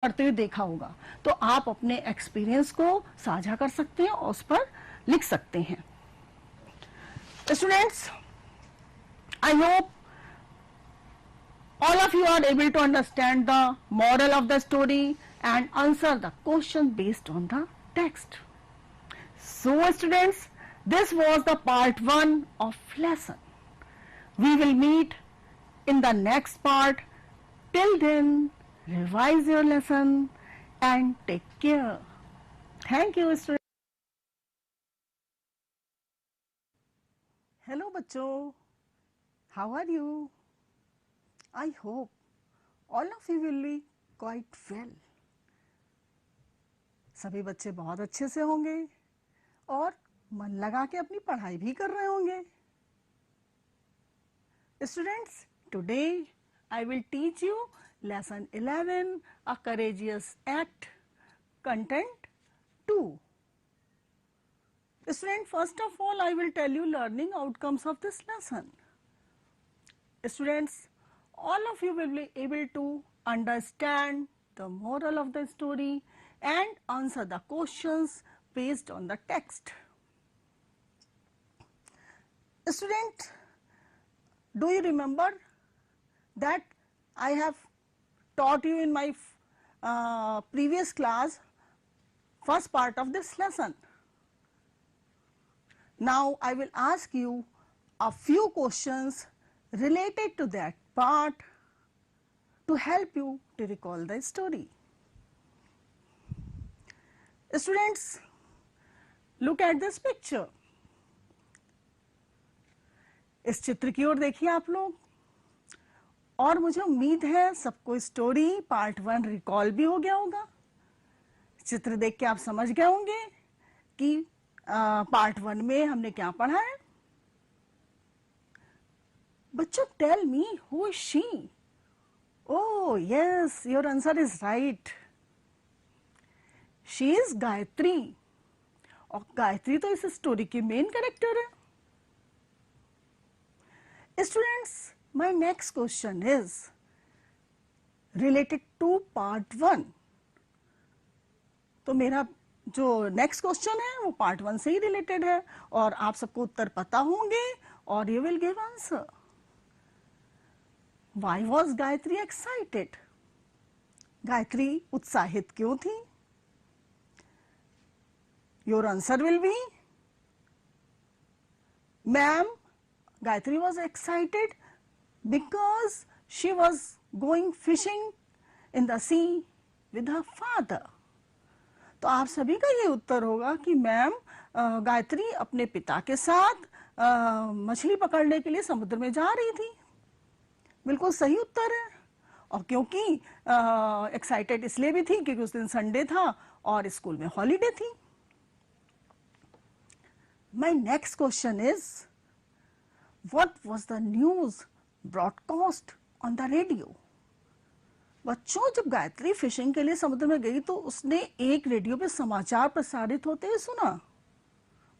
करते हुए देखा होगा, तो आप अपने एक्सपीरियंस को साझा कर सकते हैं और उस पर लिख सकते हैं। Students, I hope all of you are able to understand the moral of the story and answer the question based on the text. So students, this was the part 1 of lesson. We will meet in the next part. Till then, revise your lesson and take care. Thank you students. Hello बच्चों, how are you? I hope all of you will be quite well. सभी बच्चे बहुत अच्छे से होंगे और मन लगा के अपनी पढ़ाई भी कर रहे होंगे। Students, today I will teach you lesson 11, A Courageous Act, content 2. Student, first of all I will tell you learning outcomes of this lesson. Students, all of you will be able to understand the moral of the story and answer the questions based on the text. Student, do you remember that I have taught you in my previous class first part of this lesson? Now I will ask you a few questions related to that part to help you to recall the story. Students, look at this picture. इस चित्र की ओर देखिए आप लोग, और मुझे उम्मीद है सबको स्टोरी पार्ट 1 रिकॉल भी हो गया होगा। चित्र देख के आप समझ गए होंगे कि पार्ट 1 में हमने क्या पढ़ा है। बच्चों, tell me who is she? Oh yes, your answer is right, she is Gayatri. और गायत्री तो इस स्टोरी की मेन कैरेक्टर है। Students, my next question is related to part 1. तो मेरा जो नेक्स्ट क्वेश्चन है वो पार्ट 1 से ही रिलेटेड है और आप सबको उत्तर पता होंगे और you will give answer. Why was Gayatri excited? Gayatri उत्साहित क्यों थी? Your answer will be, ma'am, Gayatri was excited because she was going fishing in the sea with her father. तो आप सभी का ये उत्तर होगा कि मैम गायत्री अपने पिता के साथ मछली पकड़ने के लिए समुद्र में जा रही थी। बिल्कुल सही उत्तर है। और क्योंकि एक्साइटेड इसलिए भी थी क्योंकि उस दिन संडे था और स्कूल में हॉलीडे थी। My next question is, What was the news broadcast on the radio? बच्चों, जब गायत्री फिशिंग के लिए समुद्र में गई तो उसने एक रेडियो पे समाचार प्रसारित होते हुए सुना।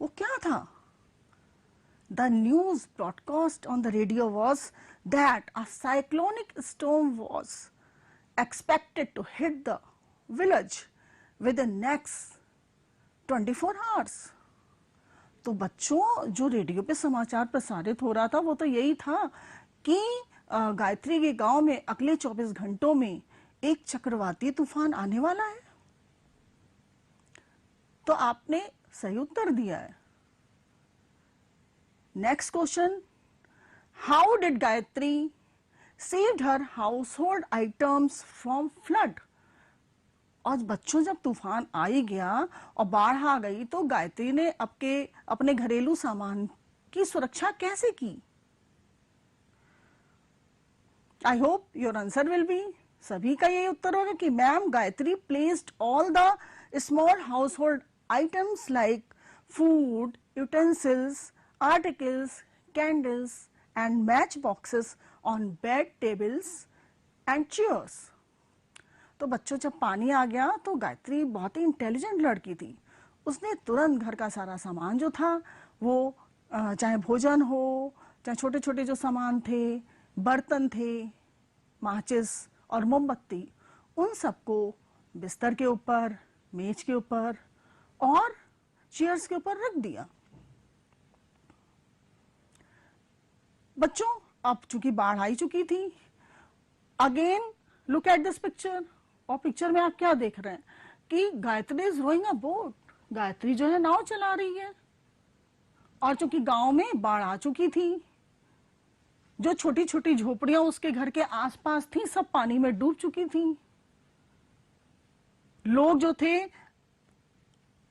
वो क्या था? The news broadcast on the radio was that a cyclonic storm was expected to hit the village within next 24 hours. तो बच्चों, जो रेडियो पे समाचार प्रसारित हो रहा था वो तो यही था कि गायत्री के गांव में अगले 24 घंटों में एक चक्रवाती तूफान आने वाला है। तो आपने सही उत्तर दिया है। Next question, how did Gayatri saved her household items from flood? और बच्चों, जब तूफान आ ही गया और बाढ़ आ गई तो गायत्री ने अपने घरेलू सामान की सुरक्षा कैसे की? I hope your answer will be, सभी का यही उत्तर होगा कि ma'am Gayatri placed all the small house hold items like food, utensils, articles, candles and match boxes on bed, tables and chairs. तो बच्चों, जब पानी आ गया तो गायत्री बहुत ही इंटेलिजेंट लड़की थी। उसने तुरंत घर का सारा सामान जो था वो चाहे भोजन हो, चाहे छोटे छोटे जो सामान थे, बर्तन थे, माचिस और मोमबत्ती, उन सबको बिस्तर के ऊपर, मेज के ऊपर और चेयर्स के ऊपर रख दिया। बच्चों, अब चूंकि बाढ़ आई चुकी थी, again look at this picture. और पिक्चर में आप क्या देख रहे हैं कि Gayatri is rowing a boat, Gayatri जो है नाव चला रही है। और चूंकि गांव में बाढ़ आ चुकी थी, जो छोटी छोटी झोपड़ियां उसके घर के आसपास थी सब पानी में डूब चुकी थी। लोग जो थे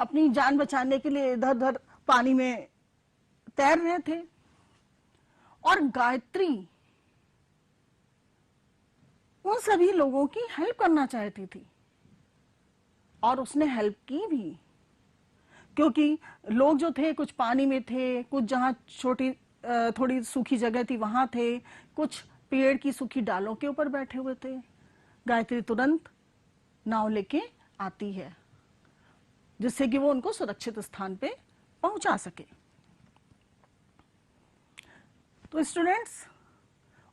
अपनी जान बचाने के लिए इधर उधर पानी में तैर रहे थे, और गायत्री उन सभी लोगों की हेल्प करना चाहती थी और उसने हेल्प की भी, क्योंकि लोग जो थे कुछ पानी में थे, कुछ जहां छोटी थोड़ी सूखी जगह थी वहां थे, कुछ पेड़ की सूखी डालों के ऊपर बैठे हुए थे। गायत्री तुरंत नाव लेके आती है जिससे कि वो उनको सुरक्षित स्थान पे पहुंचा सके। तो students,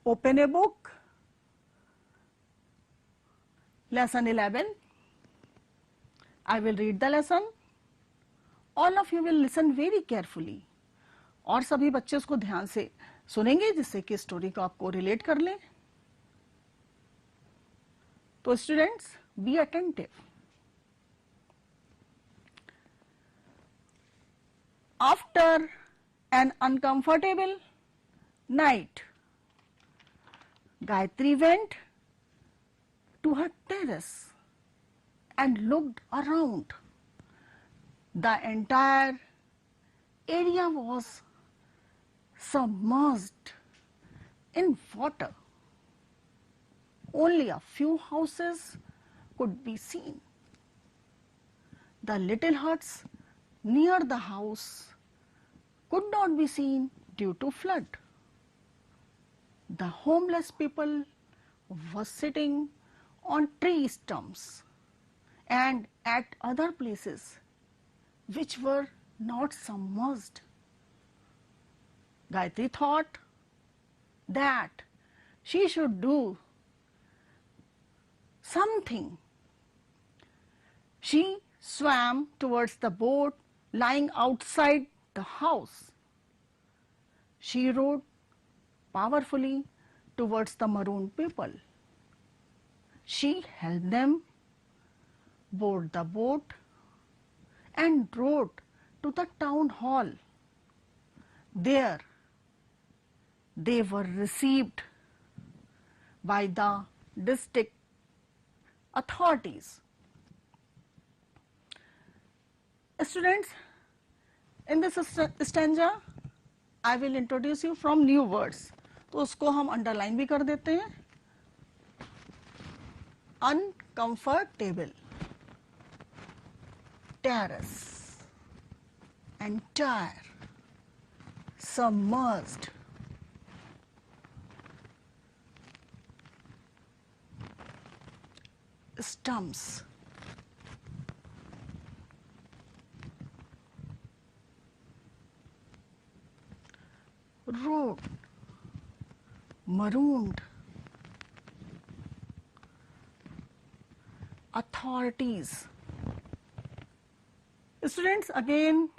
open a book, lesson 11. I will read the lesson. All of you will listen very carefully. और सभी बच्चे उसको ध्यान से सुनेंगे जिससे कि स्टोरी को आपको रिलेट कर लें। तो students, be attentive. After an uncomfortable night, Gayatri went to her terrace and looked around. The entire area was submerged in water. Only a few houses could be seen. The little huts near the house could not be seen due to flood. The homeless people were sitting on tree stumps and at other places which were not submerged. Gayatri thought that she should do something. She swam towards the boat lying outside the house. She rowed powerfully towards the marooned people. She helped them board the boat and rode to the town hall. There they were received by the district authorities. Students, in this stanza I will introduce you from new words. तो उसको हम underline भी कर देते हैं। Uncomfortable, terrace, entire, submerged, stumps, road, marooned, authorities. Students, again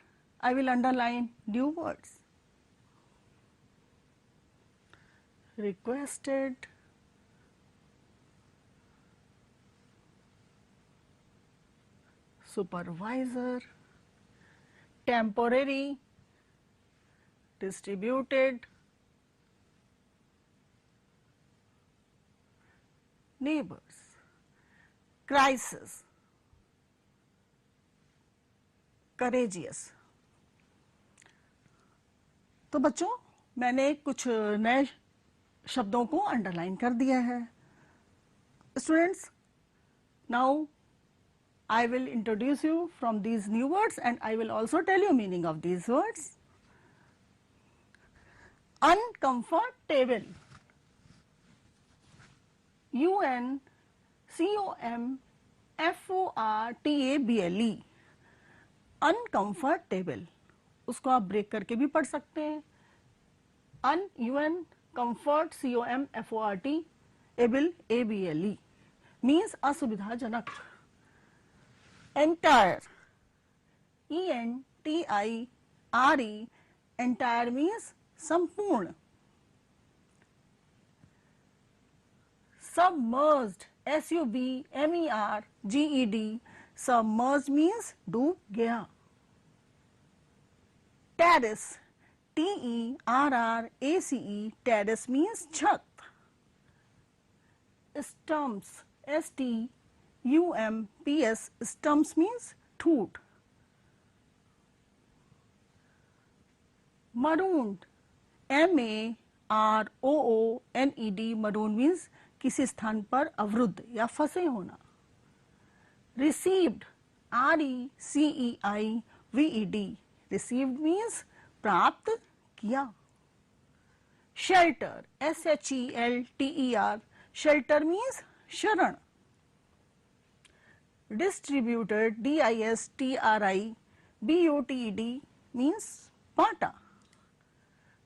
I will underline new words. Requested, supervisor, temporary, distributed, neighbors, crisis, courageous. तो बच्चों, मैंने कुछ नए शब्दों को अंडरलाइन कर दिया है। Students, now I will introduce you from these new words and I will also tell you meaning of these words. Uncomfortable, uncomfortable, uncomfortable, उसको आप ब्रेक करके भी पढ़ सकते हैं। comfort, comfort, able, able, means असुविधाजनक। entire, entire, entire means संपूर्ण. Submerged, submerged, submerged means डूब गया. Terrace, terrace, terrace means छत. Stumps, stumps, stumps means ठूठ. Marooned, marooned, maroon means किसी स्थान पर अवरुद्ध या फंसे होना. Received, received, received means प्राप्त किया. Shelter, shelter, shelter means शरण. Distributed, distributed means बांटा.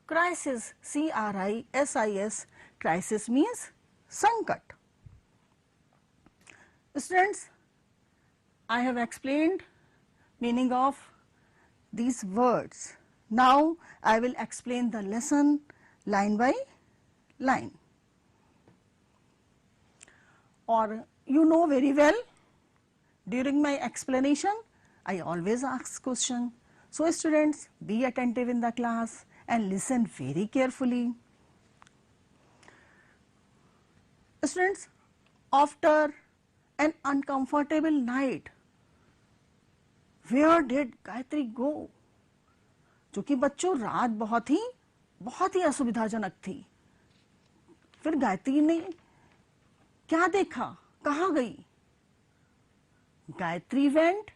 Crisis, crisis, crisis means संकट. Students, I have explained meaning of these words. Now I will explain the lesson line by line. Or you know very well, during my explanation I always ask question. So students, be attentive in the class and listen very carefully. Students, after an uncomfortable night, where did Gayatri go? क्योंकि बच्चों रात बहुत ही असुविधाजनक थी. फिर गायत्री ने क्या देखा, कहाँ गई? Gayatri went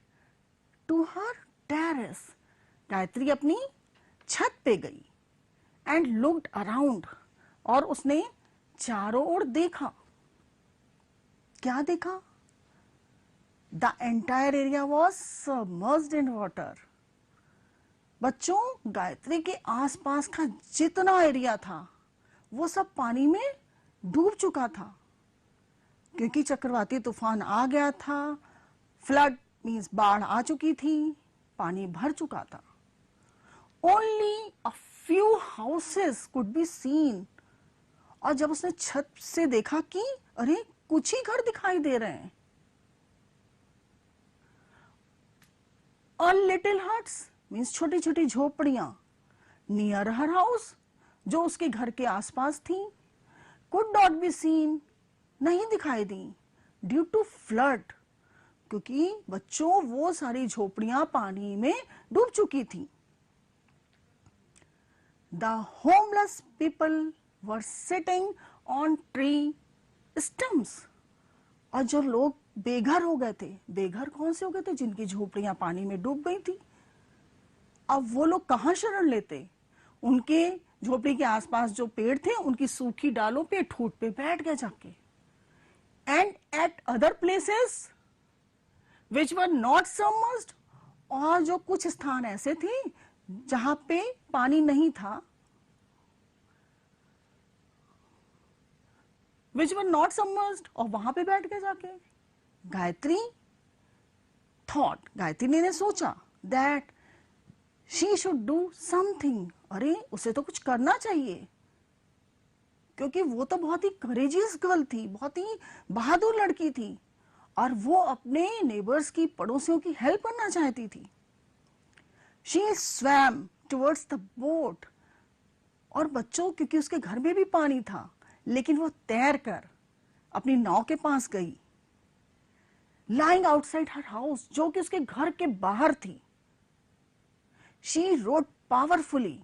to her terrace. Gayatri अपनी छत पे गई. एंड लुक्ड अराउंड, और उसने चारों ओर देखा. क्या देखा? The entire area was submerged in water. बच्चों, गायत्री के आसपास का जितना एरिया था वो सब पानी में डूब चुका था, क्योंकि चक्रवाती तूफान आ गया था. फ्लड मीन्स बाढ़ आ चुकी थी, पानी भर चुका था. Only a few houses could be scene. और जब उसने छत से देखा कि अरे कुछ ही घर दिखाई दे रहे हैं. अ लिटिल हट्स मीन्स छोटी छोटी झोपड़ियां नियर हर हाउस, जो उसके घर के आसपास थी. कुड नॉट बी सीन, नहीं दिखाई दी. ड्यू टू फ्लड, क्योंकि बच्चों वो सारी झोपड़ियां पानी में डूब चुकी थी. The homeless people were sitting on tree stumps. और जो लोग बेघर हो गए थे, बेघर कौन से हो गए थे? जिनकी झोपड़ियां पानी में डूब गई थी. अब वो लोग कहाँ शरण लेते? उनके झोपड़ी के आसपास जो पेड़ थे उनकी सूखी डालों पे, ठूठ पे बैठ गए जाके. And eight other places which were not submerged, और जो कुछ स्थान ऐसे थे जहां पे पानी नहीं था, विच वर नॉट सबमर्ज्ड, और वहां पे बैठ गए जाके. गायत्री थॉट, गायत्री ने सोचा that she should do something. अरे उसे तो कुछ करना चाहिए, क्योंकि वो तो बहुत ही करेजियस गर्ल थी, बहुत ही बहादुर लड़की थी, और वो अपने नेबर्स की, पड़ोसियों की हेल्प करना चाहती थी. She swum towards the boat. और बच्चों, क्योंकि उसके घर में भी पानी था, लेकिन वो तैर कर अपनी नाव के पास गई. लाइंग आउटसाइड हर हाउस, जो कि उसके घर के बाहर थी. She road powerfully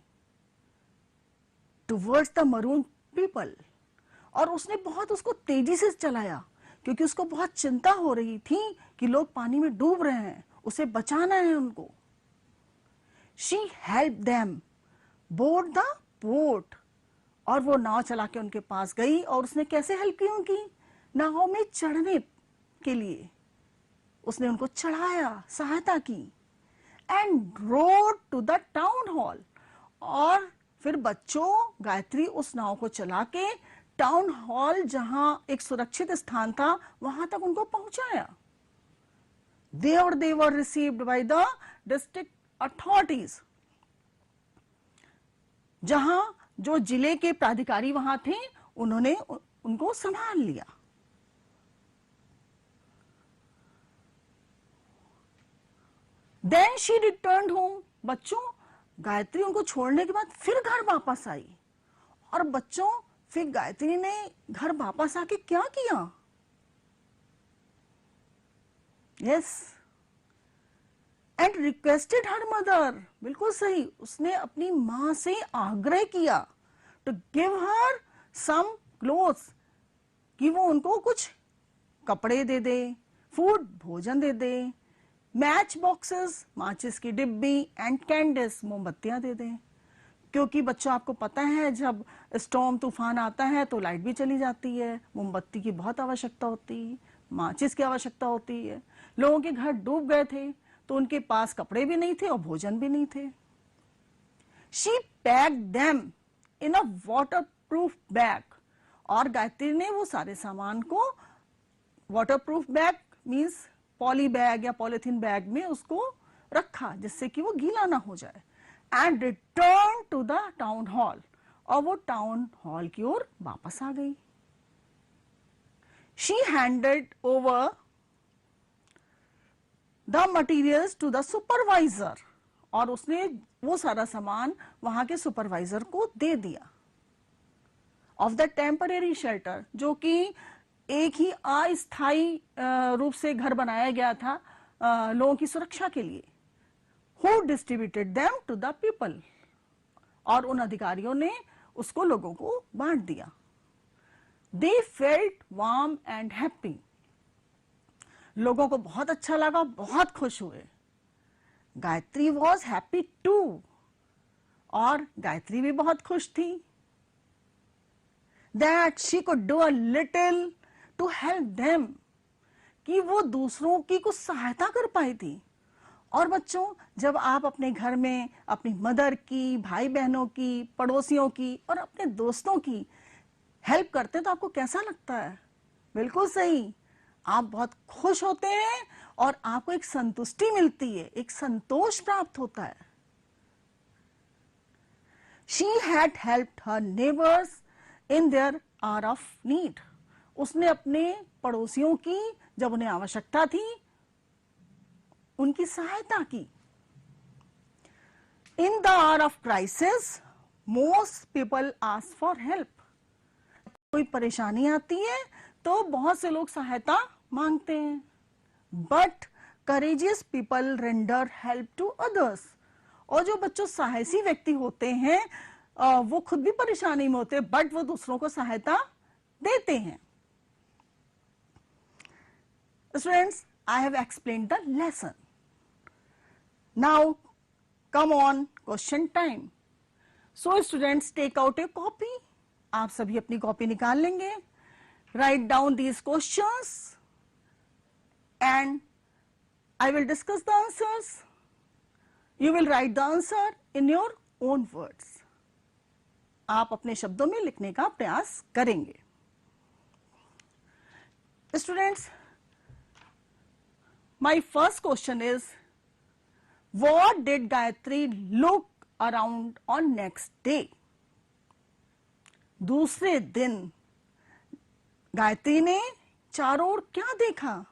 towards the maroon people. और उसने बहुत उसको तेजी से चलाया, क्योंकि उसको बहुत चिंता हो रही थी कि लोग पानी में डूब रहे हैं, उसे बचाना है उनको. She help them board the boat. और वो नाव चला के उनके पास गई, और उसने कैसे हेल्प की उनकी? नाव में चढ़ने के लिए उसने उनको चढ़ाया, सहायता की. And rowed to the town hall. और फिर बच्चों, गायत्री उस नाव को चला के टाउन हॉल, जहां एक सुरक्षित स्थान था, वहां तक उनको पहुंचाया. There they were received by the district authorities. जहां जो जिले के प्राधिकारी वहां थे, उन्होंने उनको संभाल लिया. Then she returned home. बच्चों, गायत्री उनको छोड़ने के बाद फिर घर वापस आई. और बच्चों, फिर गायत्री ने घर वापस आके क्या किया? Yes, and requested her mother. बिल्कुल सही, उसने अपनी माँ से आग्रह किया to give her some clothes, कि वो उनको कुछ कपड़े दे दे, फूड भोजन दे दे, मैच बॉक्सेस माचिस की डिब्बी, एंड कैंडल्स मोमबत्तियां दे दे. क्योंकि बच्चों, आपको पता है जब स्टॉर्म तूफान आता है तो लाइट भी चली जाती है, मोमबत्ती की बहुत आवश्यकता होती है, माचिस की आवश्यकता होती है. लोगों के घर डूब गए थे तो उनके पास कपड़े भी नहीं थे और भोजन भी नहीं थे. She packed them in a waterproof bag. और गायत्री ने वो सारे सामान को waterproof bag means poly bag या पॉलिथीन बैग में उसको रखा, जिससे कि वो गीला ना हो जाए. And return to the town hall. और वो टाउन हॉल की ओर वापस आ गई. She handed over the materials to the supervisor. और उसने वो सारा सामान वहां के सुपरवाइजर को दे दिया. ऑफ द टेम्परेरी शेल्टर, जो कि एक ही अस्थायी रूप से घर बनाया गया था लोगों की सुरक्षा के लिए. Who distributed them to the people. और उन अधिकारियों ने उसको लोगों को बांट दिया. They felt warm and happy. लोगों को बहुत अच्छा लगा, बहुत खुश हुए. Gayatri was happy too. और गायत्री भी बहुत खुश थी. That she could do a little to help them. कि वो दूसरों की कुछ सहायता कर पाई थी. और बच्चों, जब आप अपने घर में अपनी मदर की, भाई बहनों की, पड़ोसियों की और अपने दोस्तों की हेल्प करते हैं तो आपको कैसा लगता है? बिल्कुल सही, आप बहुत खुश होते हैं और आपको एक संतुष्टि मिलती है, एक संतोष प्राप्त होता है. She had helped her neighbors in their hour of need. उसने अपने पड़ोसियों की, जब उन्हें आवश्यकता थी, उनकी सहायता की. In the hour of crisis, most people ask for help. कोई परेशानी आती है तो बहुत से लोग सहायता मांगते हैं. But courageous people render help to others. और जो बच्चों साहसी व्यक्ति होते हैं वो खुद भी परेशानी में होते हैं, बट वो दूसरों को सहायता देते हैं. Students, I have explained the lesson. Now come on question time. So students, take out a copy. आप सभी अपनी कॉपी निकाल लेंगे. Write down these questions and I will discuss the answers. You will write the answer in your own words. आप अपने शब्दों में लिखने का प्रयास करेंगे. Students, my first question is, what did Gayatri look around on next day? दूसरे दिन गायत्री ने चारों ओर क्या देखा?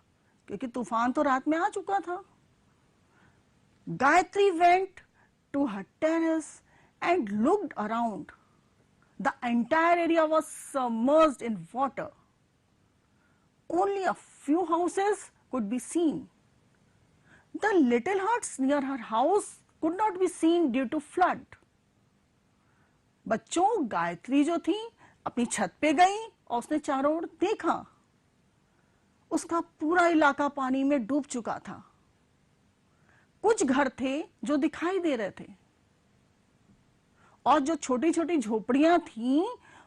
क्योंकि तूफान तो रात में आ चुका था. Gayatri went to her terrace and looked around. The entire area was submerged in water. Only a few houses could be seen. The little huts near her house could not be seen due to flood. बच्चों, गायत्री जो थी अपनी छत पे गई और उसने चारों ओर देखा. उसका पूरा इलाका पानी में डूब चुका था. कुछ घर थे जो दिखाई दे रहे थे और जो छोटी छोटी झोपड़ियां थीं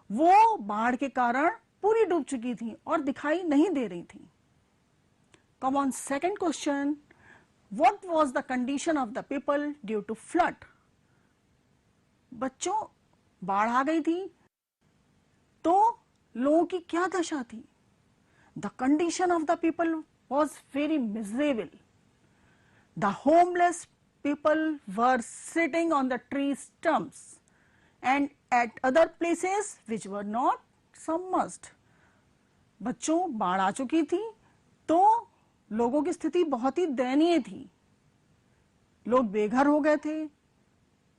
वो बाढ़ के कारण पूरी डूब चुकी थी और दिखाई नहीं दे रही थी. Come on second question, what was the condition of the people due to flood? बच्चों, बाढ़ आ गई थी तो लोगों की क्या दशा थी? The condition of the people was very miserable. The homeless people were sitting on the tree stumps and at other places which were not submerged. बच्चों, बाढ़ आ चुकी थी तो लोगों की स्थिति बहुत ही दयनीय थी। लोग बेघर हो गए थे,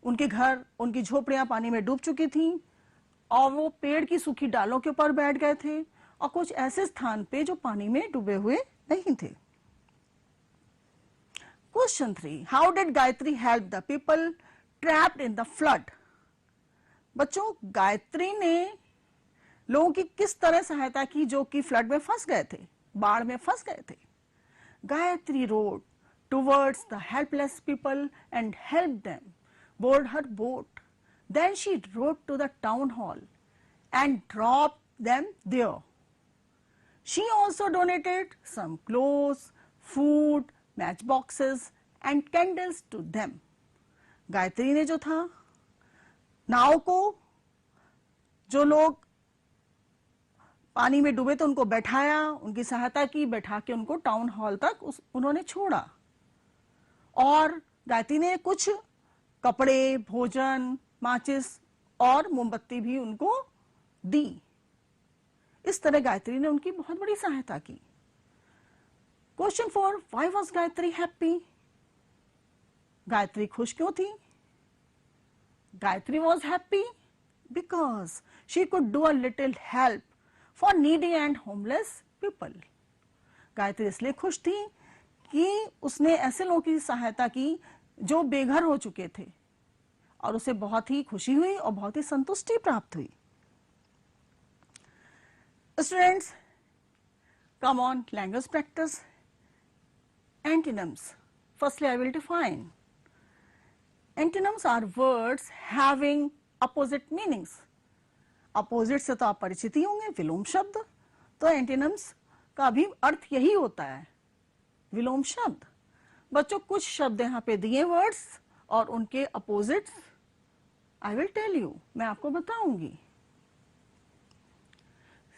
उनके घर, उनकी झोपड़ियां पानी में डूब चुकी थी और वो पेड़ की सूखी डालों के ऊपर बैठ गए थे और कुछ ऐसे स्थान पे जो पानी में डूबे हुए नहीं थे। Question 3. How did Gayatri help the people trapped in the flood? बच्चों, गायत्री ने लोगों की किस तरह सहायता की जो कि फ्लड में फंस गए थे, बाढ़ में फंस गए थे? Gayatri rode towards the helpless people and helped them board her boat. Then she rode to the town hall and dropped them there. She also donated some clothes, food, matchboxes and candles to them. Gayatri ने जो था, नाव को, जो लोग पानी में डूबे थे उनको बैठाया, उनकी सहायता की, बैठा के उनको टाउन हॉल तक उन्होंने छोड़ा और गायत्री ने कुछ कपड़े, भोजन, माचिस और मोमबत्ती भी उनको दी। इस तरह गायत्री ने उनकी बहुत बड़ी सहायता की। Question 4. Why was Gayatri happy? Gayatri खुश क्यों थी? Gayatri was happy because she could do a little help for needy and homeless people. Gayatri इसलिए खुश थी कि उसने ऐसे लोगों की सहायता की जो बेघर हो चुके थे और उसे बहुत ही खुशी हुई और बहुत ही संतुष्टि प्राप्त हुई। Students, come on, language practice. Antonyms. Firstly, I will define. Antonyms are words having opposite meanings. Opposite से तो आप परिचित ही होंगे, विलोम शब्द। तो antonyms का भी अर्थ यही होता है, विलोम शब्द। बच्चों, कुछ शब्द यहाँ पे दिए वर्ड्स और उनके opposites I will tell you, मैं आपको बताऊंगी।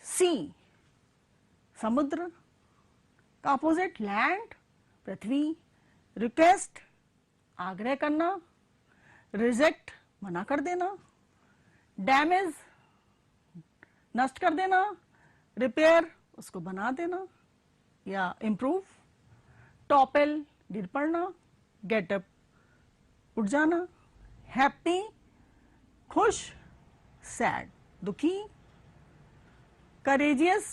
Sea, समुद्र का opposite land, पृथ्वी। रिक्वेस्ट, आग्रह करना। रिजेक्ट, मना कर देना। डैमेज, नष्ट कर देना। रिपेयर, उसको बना देना या इम्प्रूव। टॉपल, गिर पड़ना। गेटअप, उठ जाना। हैप्पी, खुश। सैड, दुखी। करेजियस,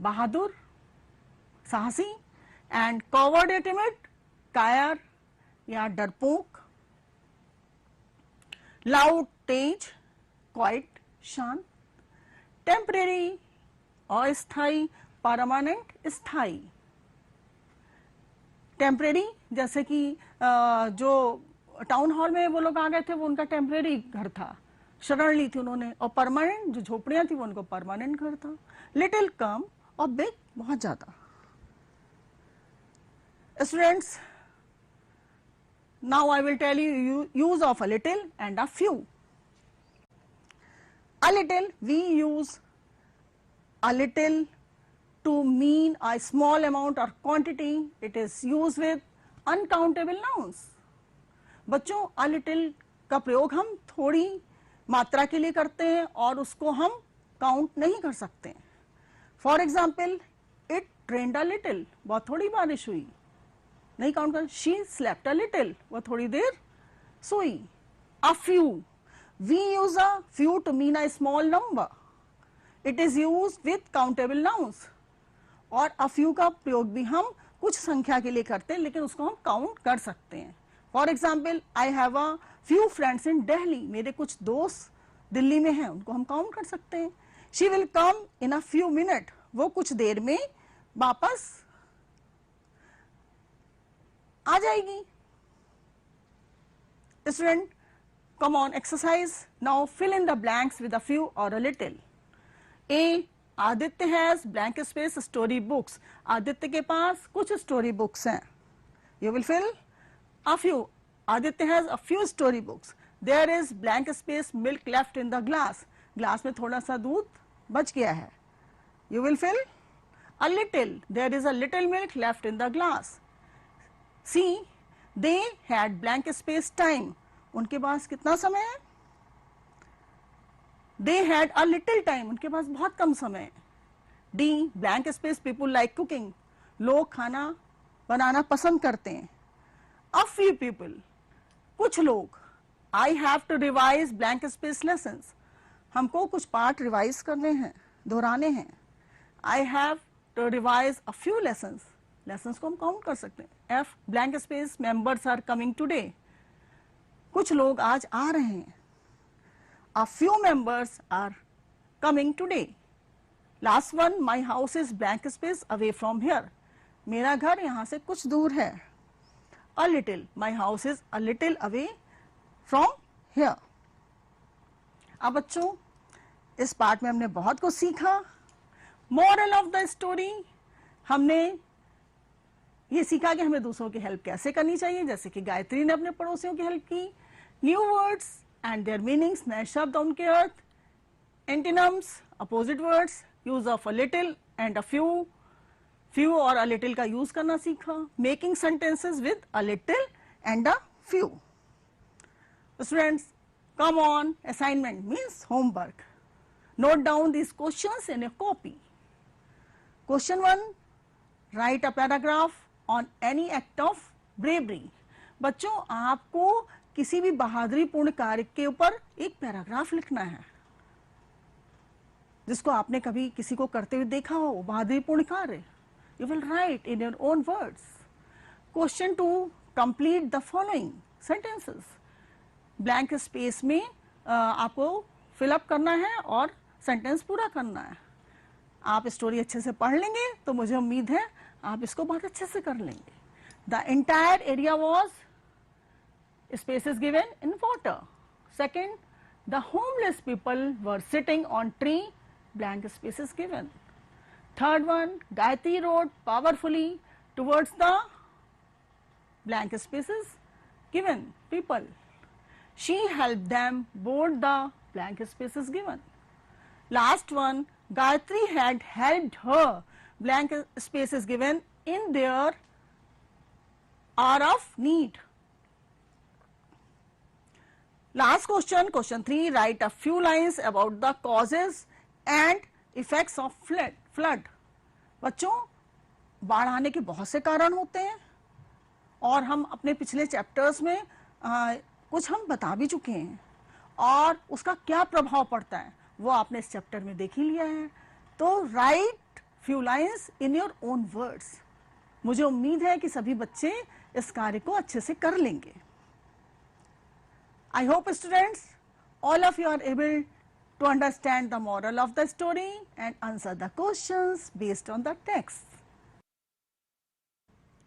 बहादुर, साहसी। एंड कॉवर्ड या टिमिड, कायर या डरपोक। लाउड, तेज। क्वाइट, शांत। टेम्परेरी, अस्थायी। परमानेंट, स्थायी। टेम्परेरी, जैसे कि जो टाउन हॉल में वो लोग आ गए थे वो उनका टेम्परेरी घर था, शरण ली थी उन्होंने। और परमानेंट, जो झोपड़ियां थी वो उनको परमानेंट घर था। लिटिल, कम। और बिग, बहुत ज्यादा। Students, now I will tell you use of a little and a few. A little, we use a little to mean a small amount or quantity. It is used with uncountable nouns. बच्चों, a little का प्रयोग हम थोड़ी मात्रा के लिए करते हैं और उसको हम काउंट नहीं कर सकते। For example, it rained a little, बहुत थोड़ी बारिश हुई, नहीं काउंट कर। शी स्लेप्ट अ लिटिल, वो थोड़ी देर सोई। A few, we use a few to mean a small number. It is use with countable nouns. और अ फ्यू का प्रयोग भी हम कुछ संख्या के लिए करते हैं लेकिन उसको हम काउंट कर सकते हैं। For example, I have a few friends इन दिल्ली, मेरे कुछ दोस्त दिल्ली में हैं, उनको हम काउंट कर सकते हैं। She will come in a few minute, वो कुछ देर में वापस आ जाएगी। Student, come on, exercise. Now fill in the blanks with a few or a little. A. Aditya has blank space story books. Aditya के पास कुछ story books हैं. You will fill a few. Aditya has a few story books. There is blank space milk left in the glass. Glass में थोड़ा सा दूध बच गया है. You will fill a little. There is a little milk left in the glass. C they had blank space time, उनके पास कितना समय है? They had a little time, उनके पास बहुत कम समय है। D blank space people like cooking, लोग खाना बनाना पसंद करते हैं। अ फ्यू पीपल, कुछ लोग। I have to revise blank space lessons, हमको कुछ पार्ट रिवाइज करने हैं, दोहराने हैं। I have to revise a few lessons, lessons को हम काउंट कर सकते हैं। F blank space members are coming today, कुछ लोग आज आ रहे हैं। A few members are coming today. Last one, my house is blank space away from here, मेरा घर यहां से कुछ दूर है। A little, my house is a little away from here. अब बच्चों, इस पार्ट में हमने बहुत कुछ सीखा। मॉरल ऑफ द स्टोरी, हमने ये सीखा कि हमें दूसरों की हेल्प कैसे करनी चाहिए, जैसे कि गायत्री ने अपने पड़ोसियों की हेल्प की। New words and their meanings, नए शब्द उनके अर्थ। Antonyms, opposite words, use of a little and a few, few और अ लिटिल का यूज करना सीखा। Making sentences with a little and a few. Students, come on, assignment means homework. Note down these questions in a copy. Question 1, write a paragraph on any act of bravery. बच्चों, आपको किसी भी बहादुरी पूर्ण कार्य के ऊपर एक पैराग्राफ लिखना है, जिसको आपने कभी किसी को करते हुए देखा हो, बहादुरी पूर्ण कार्य। You will write in your own words. Question 2, complete the following sentences. Blank space में आपको फिलअप करना है और सेंटेंस पूरा करना है। आप स्टोरी अच्छे से पढ़ लेंगे तो मुझे उम्मीद है आप इसको बहुत अच्छे से कर लेंगे। The entire area was, space is given in water. Second, the homeless people were sitting on tree, blank space is given. Third one, Gayatri road powerfully towards the, blank space is given, people. She helped them board the, blank space is given. Last one, Gayatri had helped her, blank space is given, in their hour of need. Last question, question 3, write a few lines about the causes and effects of flood. बच्चों, बाढ़ आने के बहुत से कारण होते हैं और हम अपने पिछले चैप्टर्स में कुछ हम बता भी चुके हैं, और उसका क्या प्रभाव पड़ता है वो आपने इस चैप्टर में देख ही लिया है। तो right few lines in your own words. मुझे उम्मीद है कि सभी बच्चे इस कार्य को अच्छे से कर लेंगे। I hope students, all of you are able to understand the moral of the story and answer the questions based on the text.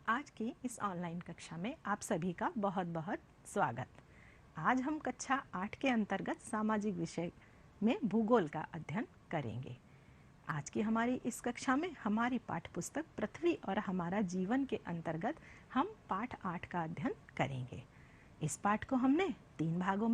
आज की इस ऑनलाइन कक्षा में आप सभी का बहुत बहुत स्वागत। आज हम कक्षा 8 के अंतर्गत सामाजिक विषय में भूगोल का अध्ययन करेंगे। आज की हमारी इस कक्षा में हमारी पाठ्य पुस्तक पृथ्वी और हमारा जीवन के अंतर्गत हम पाठ 8 का अध्ययन करेंगे। इस पाठ को हमने 3 भागों में